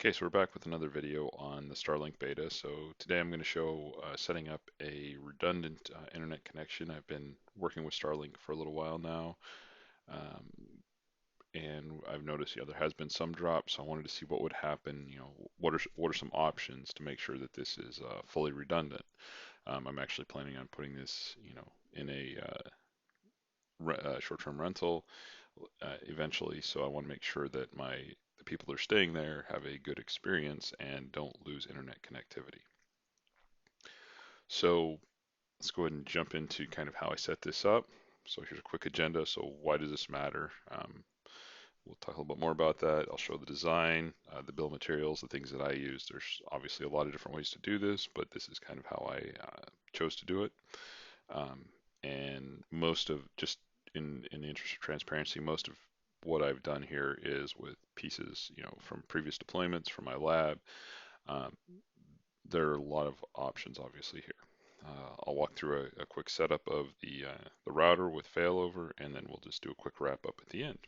Okay, so we're back with another video on the Starlink Beta. So today I'm going to show setting up a redundant internet connection. I've been working with Starlink for a little while now, um, and I've noticed there has been some drops. So I wanted to see what would happen. What are some options to make sure that this is fully redundant. I'm actually planning on putting this, in a short-term rental eventually. So I want to make sure that the people that are staying there have a good experience and don't lose internet connectivity. So let's go ahead and jump into kind of how I set this up. So here's a quick agenda. So why does this matter? We'll talk a little bit more about that. I'll show the design, the bill of materials, the things that I use. There's obviously a lot of different ways to do this, but this is kind of how I chose to do it. Um, and most of just in the interest of transparency, most of what I've done here is with pieces, from previous deployments from my lab. Um, there are a lot of options obviously here. I'll walk through a quick setup of the router with failover, and then we'll just do a quick wrap up at the end.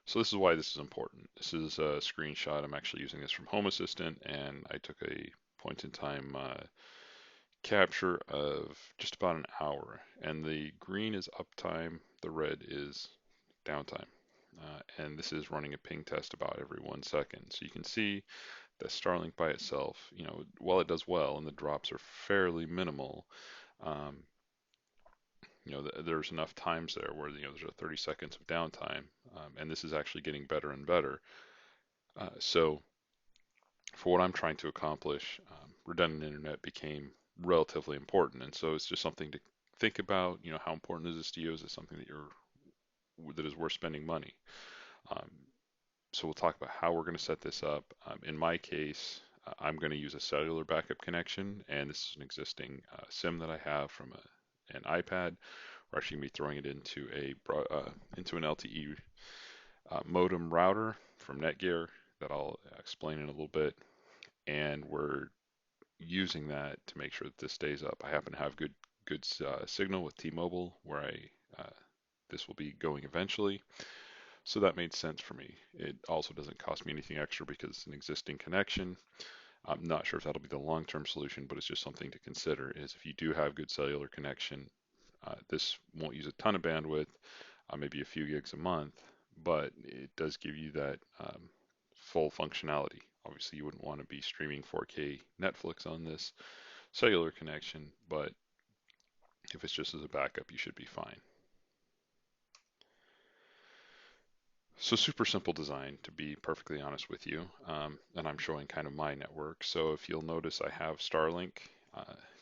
So this is why this is important. This is a screenshot. I'm actually using this from Home Assistant, and I took a point in time capture of just about an hour, and the green is uptime, the red is downtime. And this is running a ping test about every 1 second. So you can see that Starlink by itself, while it does well and the drops are fairly minimal, um, there's enough times there where, there's a 30 seconds of downtime, and this is actually getting better and better. So for what I'm trying to accomplish, redundant internet became relatively important. And so it's just something to think about, how important is this to you? Is it something that is worth spending money? Um, so we'll talk about how we're going to set this up. In my case, I'm going to use a cellular backup connection, and this is an existing SIM that I have from an iPad. We're actually going to be throwing it into an LTE modem router from Netgear that I'll explain in a little bit, and we're using that to make sure that this stays up. I happen to have good signal with T-Mobile where this will be going eventually. So that made sense for me. It also doesn't cost me anything extra because it's an existing connection. I'm not sure if that'll be the long-term solution, but it's just something to consider is if you do have good cellular connection, this won't use a ton of bandwidth, maybe a few gigs a month, but it does give you that full functionality. Obviously, you wouldn't want to be streaming 4K Netflix on this cellular connection, but if it's just as a backup, you should be fine. So super simple design, to be perfectly honest with you. And I'm showing kind of my network. So if you'll notice, I have Starlink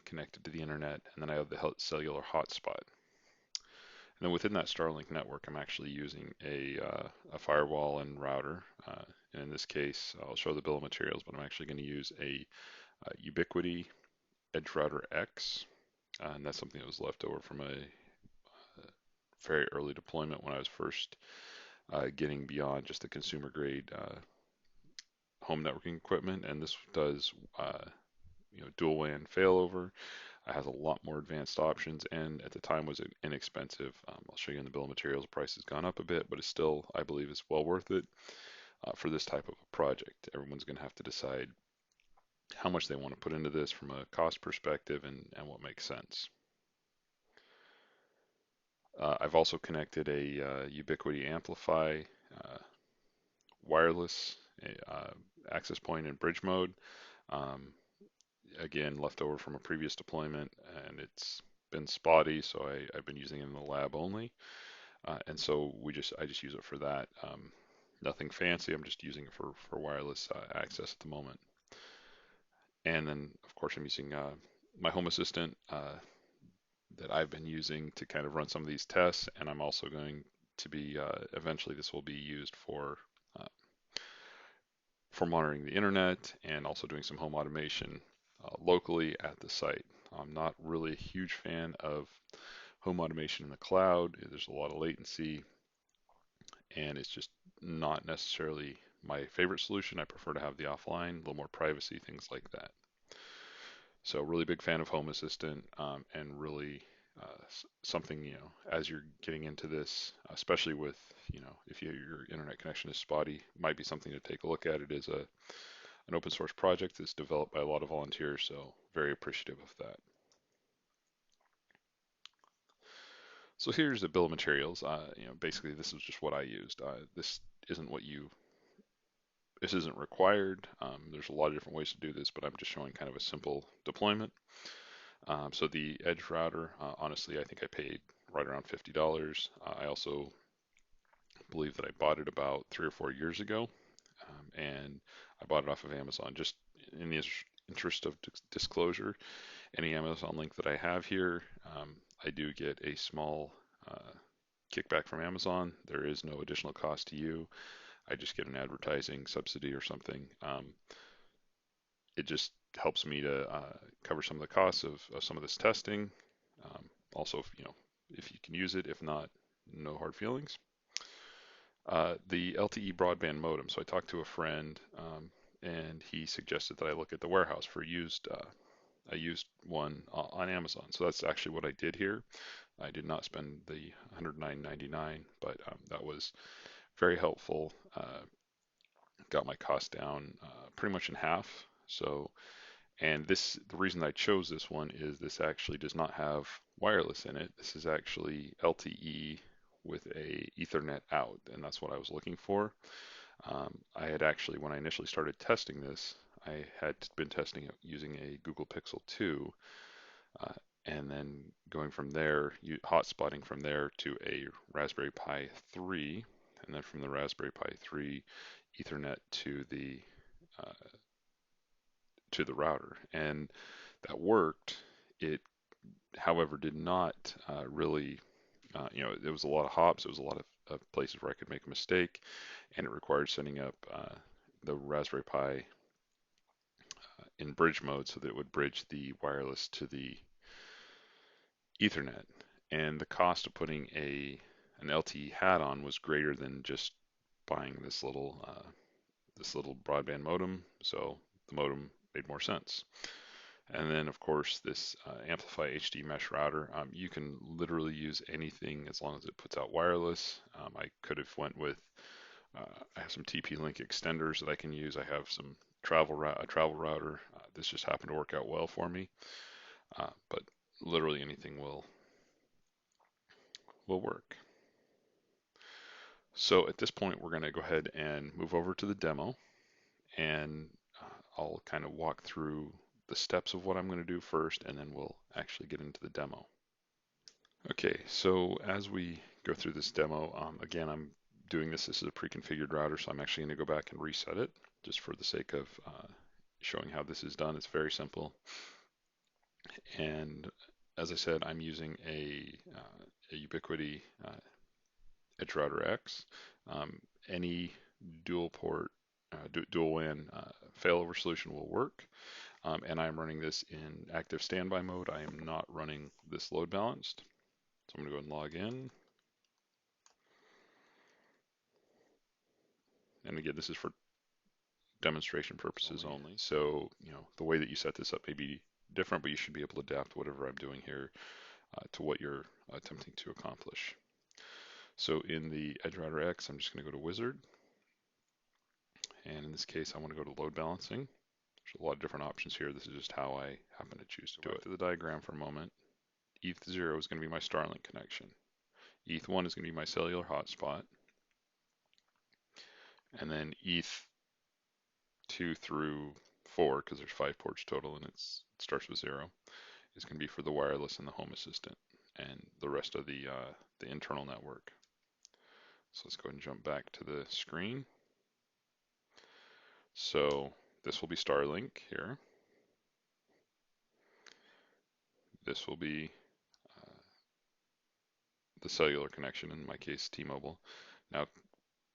connected to the internet, and then I have the cellular hotspot. And then within that Starlink network, I'm actually using a firewall and router. And in this case, I'll show the bill of materials, but I'm actually going to use a Ubiquiti Edge Router X. And that's something that was left over from a very early deployment when I was first getting beyond just the consumer grade home networking equipment. And this does dual WAN failover. It has a lot more advanced options, and at the time was inexpensive. I'll show you in the bill of materials. Price has gone up a bit, but it's still, I believe, is well worth it for this type of a project. Everyone's going to have to decide how much they want to put into this from a cost perspective and what makes sense. I've also connected a Ubiquiti Amplify uh, wireless access point in bridge mode. Um, again, left over from a previous deployment, and it's been spotty, so I've been using it in the lab only. And so I just use it for that. Nothing fancy. I'm just using it for wireless access at the moment. And then, of course, I'm using my Home Assistant that I've been using to kind of run some of these tests. And I'm also going to be eventually this will be used uh, for monitoring the internet and also doing some home automation locally at the site. I'm not really a huge fan of home automation in the cloud. There's a lot of latency, and it's just not necessarily my favorite solution. I prefer to have the offline, a little more privacy, things like that. So really big fan of Home Assistant, and really something, as you're getting into this, especially with, if your internet connection is spotty, might be something to take a look at. It is an open source project that's developed by a lot of volunteers, so very appreciative of that. So here's the bill of materials. Basically this is just what I used. Isn't what you, this isn't required. There's a lot of different ways to do this, but I'm just showing kind of a simple deployment. So the Edge router, honestly, I think I paid right around $50. I also believe that I bought it about 3 or 4 years ago, and I bought it off of Amazon. Just in the interest of disclosure, any Amazon link that I have here, I do get a small kickback from Amazon. There is no additional cost to you. I just get an advertising subsidy or something. It just helps me to cover some of the costs of some of this testing. Also, if you can use it, if not, no hard feelings. The LTE broadband modem. So I talked to a friend, and he suggested that I look at the warehouse for a used one on Amazon. So that's actually what I did here. I did not spend the $109.99, but that was very helpful. Got my cost down pretty much in half. So, and the reason I chose this one is this actually does not have wireless in it. This is actually LTE with a Ethernet out, and that's what I was looking for. I had actually, when I initially started testing this, I had been testing it using a Google Pixel 2, and then going from there, hotspotting from there to a Raspberry Pi 3, and then from the Raspberry Pi 3, Ethernet uh, to the router, and that worked. It, however, did not really, there was a lot of hops. There was a lot of places where I could make a mistake, and it required setting up the Raspberry Pi in bridge mode so that it would bridge the wireless to the Ethernet. And the cost of putting an LTE hat on was greater than just buying this little broadband modem. So the modem made more sense. And then, of course, this Amplify HD mesh router. You can literally use anything as long as it puts out wireless. I could have went with, I have some TP-Link extenders that I can use. I have some a travel router. This just happened to work out well for me. But literally anything will work. So at this point, we're going to go ahead and move over to the demo, and I'll kind of walk through the steps of what I'm going to do first, and then we'll actually get into the demo. Okay, so as we go through this demo, again, I'm doing this is a pre-configured router, so I'm actually going to go back and reset it just for the sake of showing how this is done. It's very simple. And as I said, I'm using a Ubiquiti Edge Router X. Any dual port, dual WAN failover solution will work. And I'm running this in active standby mode. I am not running this load balanced. So I'm going to go and log in. And again, this is for demonstration purposes only. So, the way that you set this up may be different, but you should be able to adapt whatever I'm doing here to what you're attempting to accomplish. So in the Edge Router X, I'm just going to go to Wizard. And in this case, I want to go to load balancing. There's a lot of different options here. This is just how I happen to choose to do it. To the diagram for a moment. ETH0 is going to be my Starlink connection. ETH1 is going to be my cellular hotspot. And then ETH2 through 4, because there's 5 ports total and it starts with 0, is going to be for the wireless and the home assistant and the rest of the internal network. So let's go ahead and jump back to the screen. So this will be Starlink here. This will be the cellular connection, in my case T-Mobile. Now,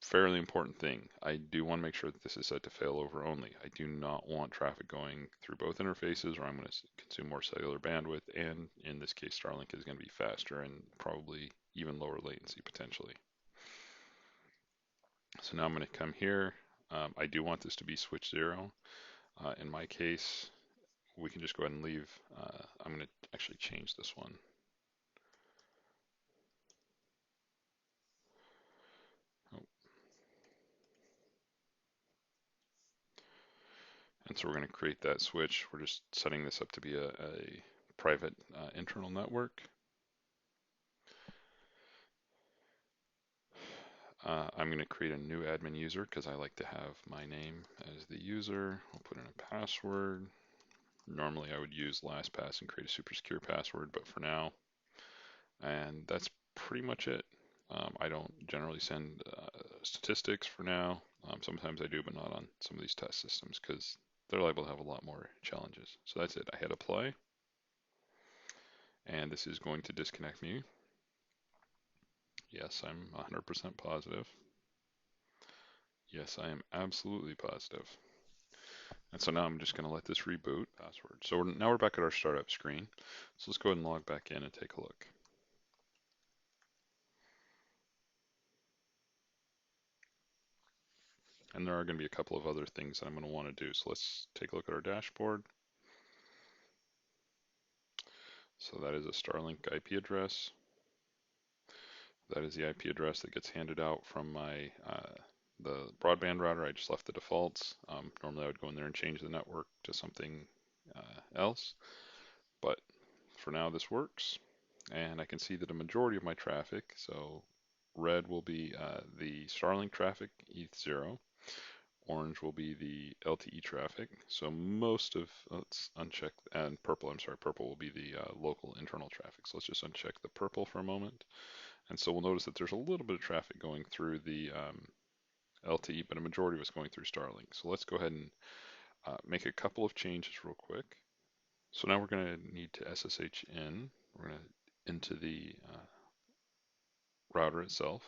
fairly important thing, I do want to make sure that this is set to failover only. I do not want traffic going through both interfaces, or I'm going to consume more cellular bandwidth, and in this case Starlink is going to be faster and probably even lower latency potentially. So now I'm going to come here. I do want this to be switch 0. In my case, we can just go ahead and leave. I'm going to actually change this one. And so we're going to create that switch. We're just setting this up to be a private internal network. I'm going to create a new admin user because I like to have my name as the user. I'll put in a password. Normally I would use LastPass and create a super secure password, but for now, and that's pretty much it. I don't generally send statistics for now. Sometimes I do, but not on some of these test systems because they're liable to have a lot more challenges. So that's it. I hit apply, and this is going to disconnect me. Yes, I'm 100% positive. Yes, I am absolutely positive. And so now I'm just going to let this reboot password. So now we're back at our startup screen. So let's go ahead and log back in and take a look. And there are going to be a couple of other things that I'm going to want to do. So let's take a look at our dashboard. So that is a Starlink IP address. That is the IP address that gets handed out from my the broadband router. I just left the defaults. Normally I would go in there and change the network to something else, but for now this works. And I can see that a majority of my traffic, so red will be the Starlink traffic, ETH0. Orange will be the LTE traffic. So most of, let's uncheck, and purple, I'm sorry, purple will be the local internal traffic. So let's just uncheck the purple for a moment. And so we'll notice that there's a little bit of traffic going through the LTE, but a majority was going through Starlink. So let's go ahead and make a couple of changes real quick. So now we're going to need to SSH in. We're going to into the router itself.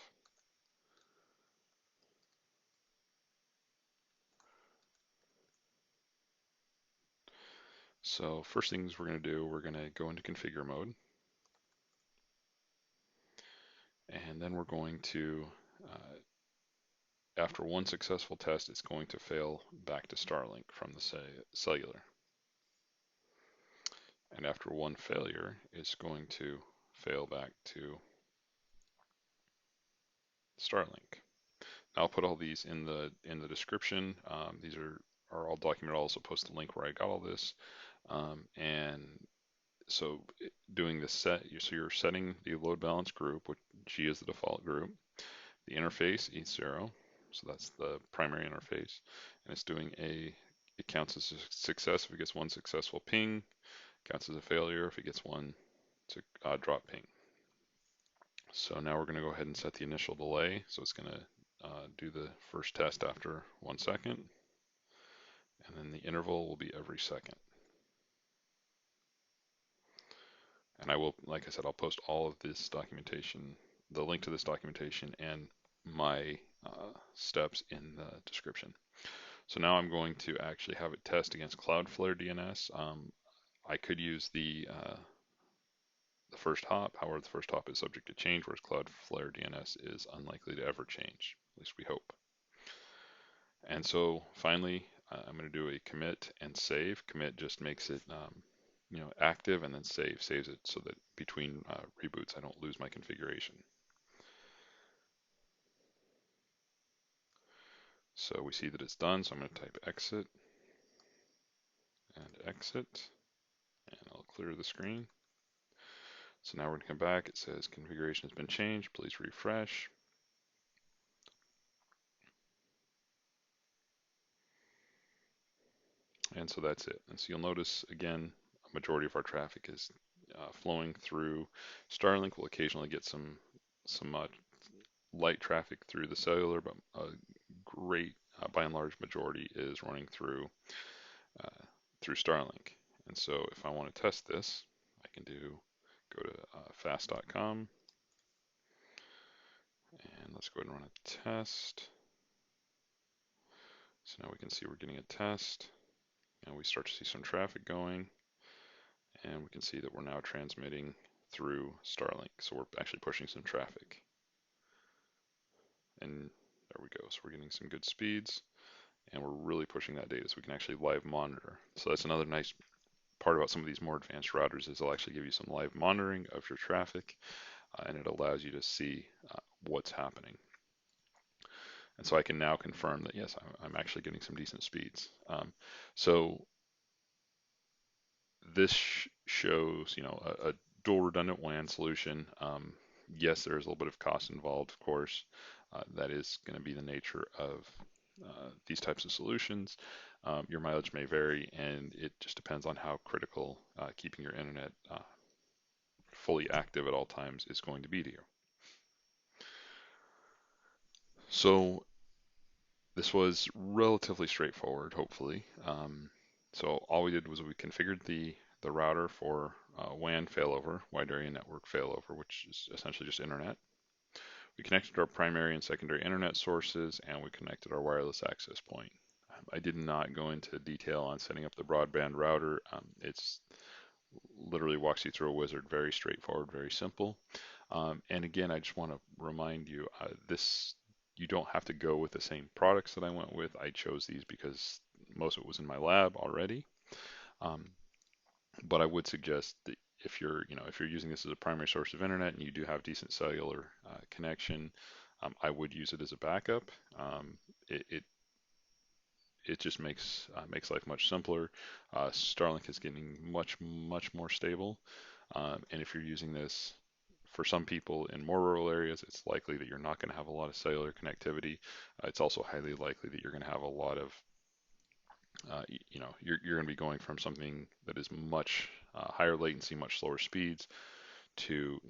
So first things we're going to do, we're going to go into configure mode. And then we're going to, after one successful test, it's going to fail back to Starlink from the cellular. And after one failure, it's going to fail back to Starlink. I'll put all these in the description. These are all documented. I'll also post a link where I got all this. And so doing the set, so you're setting the load balance group, which G is the default group. The interface, ETH0, so that's the primary interface. And it's doing it counts as a success if it gets one successful ping, counts as a failure if it gets one drop ping. So now we're going to go ahead and set the initial delay. So it's going to do the first test after 1 second. And then the interval will be every second. And I will, like I said, I'll post all of this documentation, the link to this documentation and my steps in the description. So now I'm going to actually have it test against Cloudflare DNS. I could use the first hop. However, the first hop is subject to change, whereas Cloudflare DNS is unlikely to ever change. At least we hope. And so finally, I'm going to do a commit and save. Commit just makes it active, and then saves it so that between reboots I don't lose my configuration. So we see that it's done, so I'm going to type exit and exit, and I'll clear the screen. So now we're going to come back. It says configuration has been changed. Please refresh. And so that's it. And so you'll notice, again, a majority of our traffic is flowing through Starlink. We'll occasionally get some light traffic through the cellular, but a great, by and large, majority is running through Starlink. And so if I want to test this, I can go to fast.com, and let's go ahead and run a test. So now we can see we're getting a test, and we start to see some traffic going, and we can see that we're now transmitting through Starlink. So we're actually pushing some traffic. And there we go. So we're getting some good speeds, and we're really pushing that data so we can actually live monitor. So that's another nice part about some of these more advanced routers is they'll actually give you some live monitoring of your traffic, and it allows you to see what's happening. And so I can now confirm that yes, I'm actually getting some decent speeds. So this shows, a dual redundant WAN solution. Yes, there is a little bit of cost involved, of course. That is going to be the nature of these types of solutions. Your mileage may vary, and it just depends on how critical keeping your internet fully active at all times is going to be to you. So this was relatively straightforward, hopefully. So all we did was we configured the router for WAN failover, wide area network failover, which is essentially just internet. We connected our primary and secondary internet sources, and we connected our wireless access point. I did not go into detail on setting up the broadband router. It's literally walks you through a wizard, very straightforward, very simple. And again, I just want to remind you, you don't have to go with the same products that I went with. I chose these because most of it was in my lab already. Um, but I would suggest that if you're using this as a primary source of internet and you do have decent cellular connection, I would use it as a backup. Um, it, it it just makes life much simpler. Starlink is getting much more stable, and if you're using this for some people in more rural areas, it's likely that you're not going to have a lot of cellular connectivity. It's also highly likely that you're going to have a lot of you're going to be going from something that is much higher latency, much slower speeds to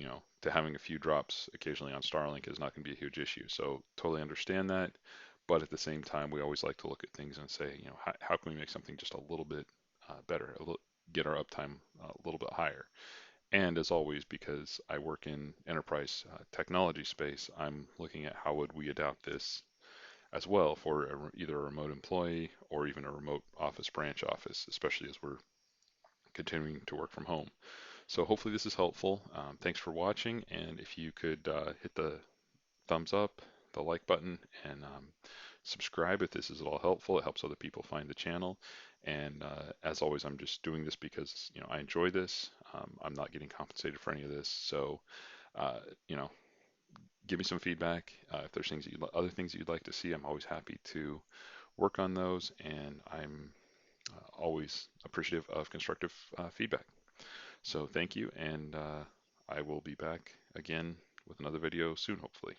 to having a few drops occasionally on Starlink is not going to be a huge issue. So totally understand that, but at the same time, we always like to look at things and say, how can we make something just a little bit better, get our uptime a little bit higher. And as always, because I work in enterprise technology space, I'm looking at how would we adapt this as well for either a remote employee or even a remote office branch office, especially as we're continuing to work from home. So hopefully this is helpful. Thanks for watching, and if you could hit the thumbs up, the like button, and subscribe if this is at all helpful. It helps other people find the channel. And as always, I'm just doing this because I enjoy this. I'm not getting compensated for any of this, so uh, you know, give me some feedback. If there's other things that you'd like to see, I'm always happy to work on those, and I'm always appreciative of constructive feedback. So thank you, and I will be back again with another video soon, hopefully.